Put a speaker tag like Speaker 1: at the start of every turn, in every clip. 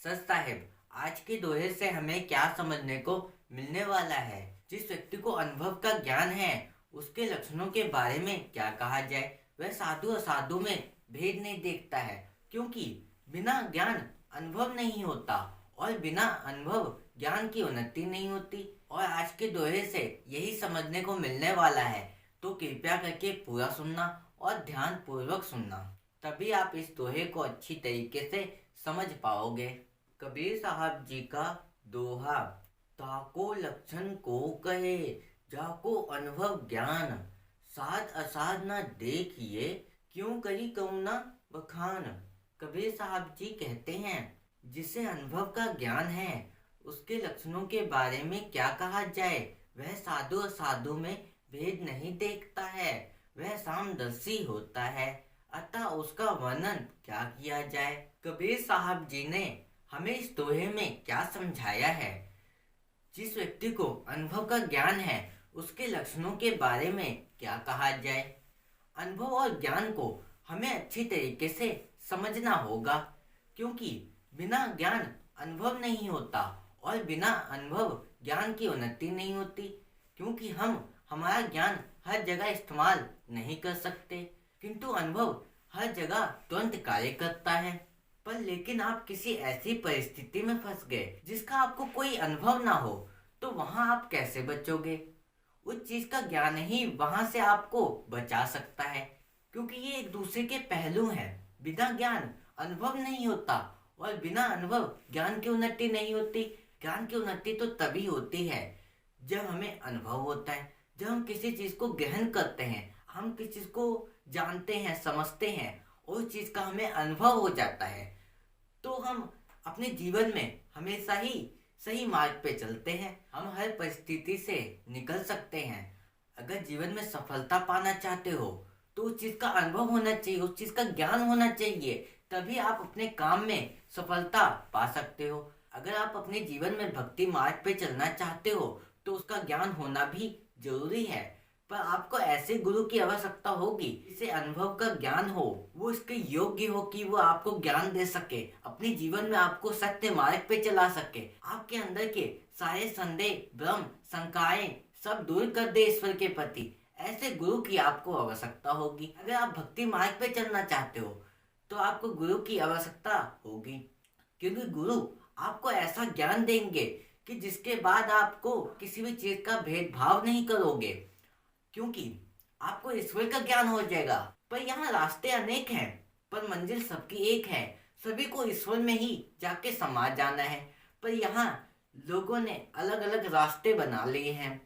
Speaker 1: सच साहेब, आज के दोहे से हमें क्या समझने को मिलने वाला है। जिस व्यक्ति को अनुभव का ज्ञान है, उसके लक्षणों के बारे में क्या कहा जाए। वह साधु असाधु में भेद नहीं देखता है, क्योंकि बिना ज्ञान अनुभव नहीं होता और बिना अनुभव ज्ञान की उन्नति नहीं होती। और आज के दोहे से यही समझने को मिलने वाला है, तो कृपया करके पूरा सुनना और ध्यान पूर्वक सुनना, तभी आप इस दोहे को अच्छी तरीके से समझ पाओगे। कबीर साहब जी का दोहा। ताको लक्षण को कहे, जाको अनुभव ज्ञान, साध असाध न देखिए, क्यों करी करुणा बखान। कबीर साहब जी कहते हैं, जिसे अनुभव का ज्ञान है, उसके लक्षणों के बारे में क्या कहा जाए। वह साधु असाधु में भेद नहीं देखता है, वह सामदर्शी होता है, अतः उसका वर्णन क्या किया जाए। कबीर साहब जी ने हमें इस दोहे में क्या समझाया है। जिस व्यक्ति को अनुभव का ज्ञान है, उसके लक्षणों के बारे में क्या कहा जाए। अनुभव और ज्ञान को हमें अच्छी तरीके से समझना होगा, क्योंकि बिना ज्ञान अनुभव नहीं होता और बिना अनुभव ज्ञान की उन्नति नहीं होती। क्योंकि हम हमारा ज्ञान हर जगह इस्तेमाल नहीं कर सकते, किंतु अनुभव हर जगह तुरंत कार्य करता है। पर लेकिन आप किसी ऐसी परिस्थिति में फंस गए जिसका आपको कोई अनुभव ना हो, तो वहां आप कैसे बचोगे। उस चीज का ज्ञान ही वहां से आपको बचा सकता है, क्योंकि ये एक दूसरे के पहलू हैं। बिना ज्ञान अनुभव नहीं होता और बिना अनुभव ज्ञान की उन्नति नहीं होती। ज्ञान की उन्नति तो तभी होती है जब हमें अनुभव होता है, जब हम किसी चीज को ग्रहण करते हैं, हम किसी चीज को जानते हैं, समझते हैं और उस चीज का हमें अनुभव हो जाता है, तो हम अपने जीवन में हमेशा ही सही मार्ग पे चलते हैं। हम हर परिस्थिति से निकल सकते हैं। अगर जीवन में सफलता पाना चाहते हो, तो उस चीज का अनुभव होना चाहिए, उस चीज का ज्ञान होना चाहिए, तभी आप अपने काम में सफलता पा सकते हो। अगर आप अपने जीवन में भक्ति मार्ग पे चलना चाहते हो, तो उसका ज्ञान होना भी जरूरी है। पर आपको ऐसे गुरु की आवश्यकता होगी जिसे अनुभव का ज्ञान हो, वो इसके योग्य हो कि वो आपको ज्ञान दे सके, अपने जीवन में आपको सत्य मार्ग पे चला सके, आपके अंदर के सारे संदेह, भ्रम, शंकाएं सब दूर कर दे ईश्वर के प्रति। ऐसे गुरु की आपको आवश्यकता होगी। अगर आप भक्ति मार्ग पे चलना चाहते हो, तो आपको गुरु की आवश्यकता होगी, क्योंकि गुरु आपको ऐसा ज्ञान देंगे कि जिसके बाद आपको किसी भी चीज का भेदभाव नहीं करोगे, क्योंकि आपको ईश्वर का ज्ञान हो जाएगा। पर यहाँ रास्ते अनेक हैं, पर मंजिल सबकी एक है। सभी को ईश्वर में ही जाके समा जाना है। पर यहाँ लोगों ने अलग अलग रास्ते बना लिए हैं,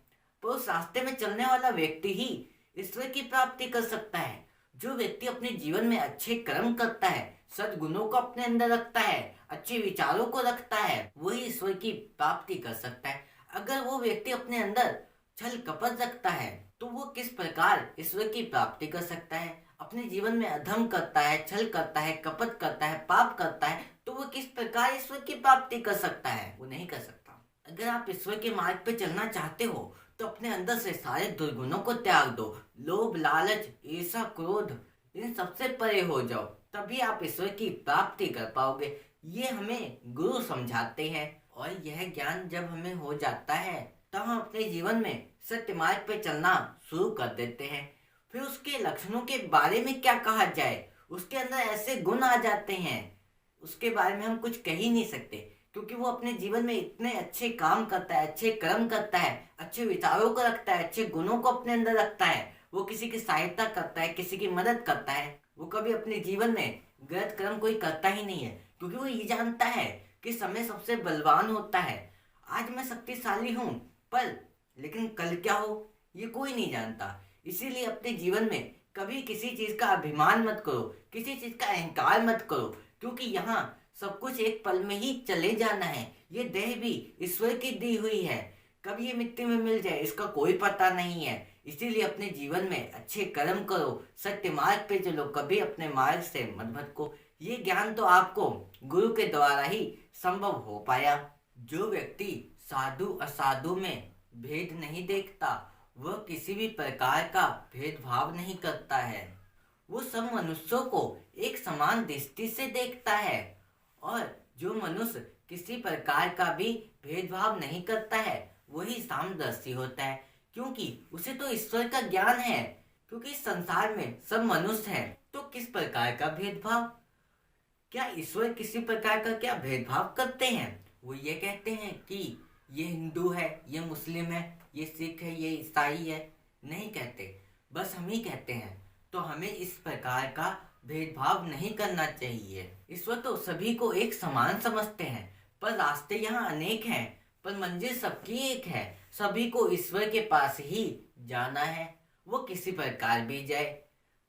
Speaker 1: पर उस रास्ते में चलने वाला व्यक्ति ही ईश्वर की प्राप्ति कर सकता है। जो व्यक्ति अपने जीवन में अच्छे कर्म करता है, सद्गुणों को अपने अंदर रखता है, अच्छे विचारों को रखता है, वही ईश्वर की प्राप्ति कर सकता है। अगर वो व्यक्ति अपने अंदर छल कपट रखता है, तो वो किस प्रकार ईश्वर की प्राप्ति कर सकता है। अपने जीवन में अधर्म करता है, छल करता है, कपट करता है, पाप करता है, तो वो किस प्रकार ईश्वर की प्राप्ति कर सकता है। वो नहीं कर सकता। अगर आप ईश्वर के मार्ग पे चलना चाहते हो, तो अपने अंदर से सारे दुर्गुणों को त्याग दो। लोभ, लालच, ईर्ष्या, क्रोध, इन सबसे परे हो जाओ, तभी आप ईश्वर की प्राप्ति कर पाओगे। ये हमें गुरु समझाते हैं। और यह ज्ञान जब हमें हो जाता है, तब हम अपने जीवन में सत्य मार्ग पे चलना शुरू कर देते हैं। फिर उसके लक्षणों के बारे में क्या कहा जाए। उसके अंदर ऐसे गुण आ जाते हैं, उसके बारे में हम कुछ कह ही नहीं सकते, क्योंकि वो अपने जीवन में इतने अच्छे काम करता है, अच्छे कर्म करता है, अच्छे विचारों को रखता है, अच्छे गुणों को अपने अंदर रखता है। वो किसी की सहायता करता है, किसी की मदद करता है। वो कभी अपने जीवन में गलत कर्म कोई करता ही नहीं है, क्योंकि वो ये जानता है कि समय सबसे बलवान होता है। आज मैं शक्तिशाली हूँ, पर लेकिन कल क्या हो, ये कोई नहीं जानता। इसीलिए अपने जीवन में कभी किसी चीज का अभिमान मत करो, किसी चीज का अहंकार मत करो, क्योंकि यहाँ सब कुछ एक पल में ही चले जाना है। ये देह भी ईश्वर की दी हुई है, कब ये मिट्टी में मिल जाए इसका कोई पता नहीं है। इसीलिए अपने जीवन में अच्छे कर्म करो, सत्य मार्ग पे चलो, कभी अपने मार्ग से मत भटको। ये ज्ञान तो आपको गुरु के द्वारा ही संभव हो पाया। जो व्यक्ति साधु असाधु में भेद नहीं देखता, वह किसी भी प्रकार का भेदभाव नहीं करता है। वो सब मनुष्यों को एक समान दृष्टि से देखता है। और जो मनुष्य किसी प्रकार का भी भेदभाव नहीं करता है वही सामदर्शी होता है, क्योंकि उसे तो ईश्वर का ज्ञान है। क्योंकि इस संसार में सब मनुष्य हैं, तो किस प्रकार का भेदभाव? क्या ईश्वर किसी प्रकार का क्या भेदभाव करते हैं? वो ये कहते हैं कि ये हिंदू है, ये मुस्लिम है, ये सिख है, ये ईसाई है? नहीं कहते, बस हम ही कहते हैं। तो हमें इस प्रकार का भेदभाव नहीं करना चाहिए। ईश्वर तो सभी को एक समान समझते हैं, पर रास्ते यहाँ अनेक हैं, पर मंजिल सबकी एक है। सभी को ईश्वर के पास ही जाना है, वो किसी प्रकार भी जाए।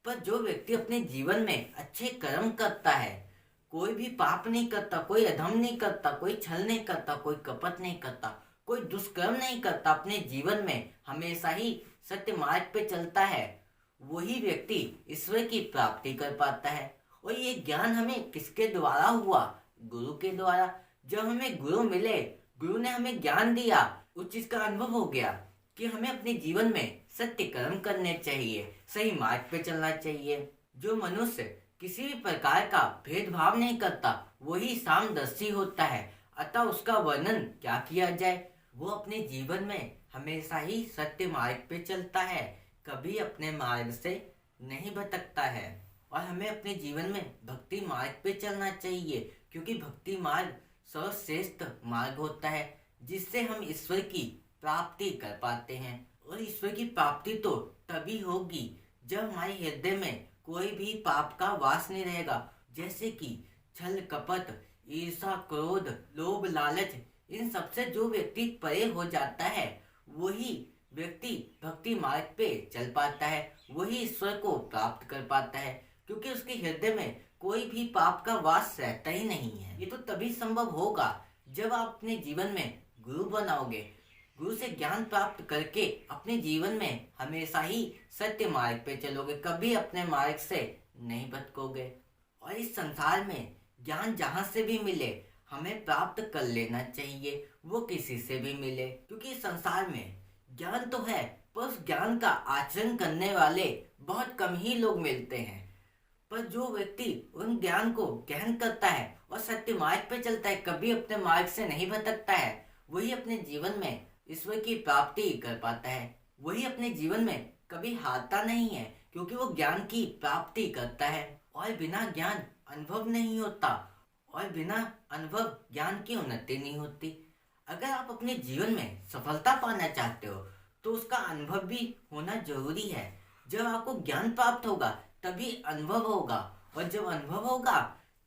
Speaker 1: पर जो व्यक्ति अपने जीवन में अच्छे कर्म करता है, कोई भी पाप नहीं करता, कोई अधर्म नहीं करता, कोई छल नहीं करता, कोई कपट नहीं करता, कोई दुष्कर्म नहीं करता, अपने जीवन में हमेशा ही सत्य मार्ग पे चलता है, वही व्यक्ति ईश्वर की प्राप्ति कर पाता है। और ये ज्ञान हमें किसके द्वारा हुआ? गुरु के द्वारा। जब हमें गुरु मिले, गुरु ने हमें ज्ञान दिया, उस चीज का अनुभव हो गया कि हमें अपने जीवन में सत्य कर्म करने चाहिए, सही मार्ग पे चलना चाहिए। जो मनुष्य किसी भी प्रकार का भेदभाव नहीं करता वही सामदर्शी होता है। अतः उसका वर्णन क्या किया जाए? वो अपने जीवन में हमेशा ही सत्य मार्ग पे चलता है, कभी अपने मार्ग से नहीं भटकता है। और हमें अपने जीवन में भक्ति मार्ग पे चलना चाहिए, क्योंकि भक्ति मार्ग सर्वश्रेष्ठ मार्ग होता है, जिससे हम ईश्वर की प्राप्ति कर पाते हैं। और ईश्वर की प्राप्ति तो तभी होगी जब हमारे हृदय में कोई भी पाप का वास नहीं रहेगा, जैसे कि छल कपट, ईर्ष्या, क्रोध, लोभ, लालच, इन सबसे जो व्यक्ति परे हो जाता है वही व्यक्ति भक्ति मार्ग पे चल पाता है, वही ईश्वर को प्राप्त कर पाता है, क्योंकि उसके हृदय में कोई भी पाप का वास रहता ही नहीं है। ये तो तभी संभव होगा जब आप अपने जीवन में गुरु बनाओगे, गुरु से ज्ञान प्राप्त करके अपने जीवन में हमेशा ही सत्य मार्ग पे चलोगे, कभी अपने मार्ग से नहीं भटकोगे। और इस संसार में ज्ञान जहाँ से भी मिले हमें प्राप्त कर लेना चाहिए, वो किसी से भी मिले, क्योंकि इस संसार में ज्ञान तो है पर उस ज्ञान का आचरण करने वाले बहुत कम ही लोग मिलते हैं। पर जो व्यक्ति उन ज्ञान को ग्रहण करता है और सत्य मार्ग पे चलता है, कभी अपने मार्ग से नहीं भटकता है, वही अपने जीवन में ईश्वर की प्राप्ति कर पाता है। वही अपने जीवन में कभी हारता नहीं है, क्योंकि वो ज्ञान की प्राप्ति करता है। और बिना ज्ञान अनुभव नहीं होता, और बिना अनुभव ज्ञान की उन्नति नहीं होती। अगर आप अपने जीवन में सफलता पाना चाहते हो तो उसका अनुभव भी होना जरूरी है। जब आपको ज्ञान प्राप्त होगा तभी अनुभव होगा, और जब अनुभव होगा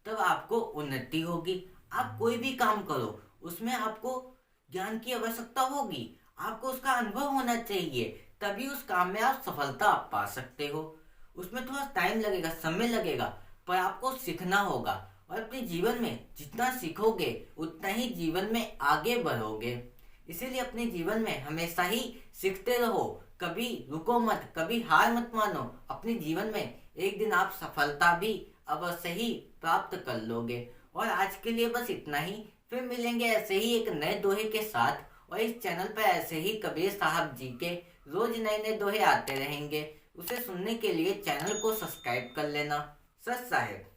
Speaker 1: तब आपको उन्नति होगी। आप कोई भी काम करो उसमें आपको ज्ञान की आवश्यकता होगी, आपको उसका अनुभव होना चाहिए, तभी उस काम में आप सफलता पा सकते हो। उसमें थोड़ा टाइम लगेगा, समय लगेगा, पर आपको सीखना होगा। और अपने जीवन में जितना सीखोगे उतना ही जीवन में आगे बढ़ोगे। इसीलिए अपने जीवन में हमेशा ही सीखते रहो, कभी रुको मत, कभी हार मत मानो। अपने जीवन में एक दिन आप सफलता भी अवश्य ही प्राप्त कर लोगे। और आज के लिए बस इतना ही, फिर मिलेंगे ऐसे ही एक नए दोहे के साथ। और इस चैनल पर ऐसे ही कबीर साहब जी के रोज नए नए दोहे आते रहेंगे, उसे सुनने के लिए चैनल को सब्सक्राइब कर लेना। सत साहेब।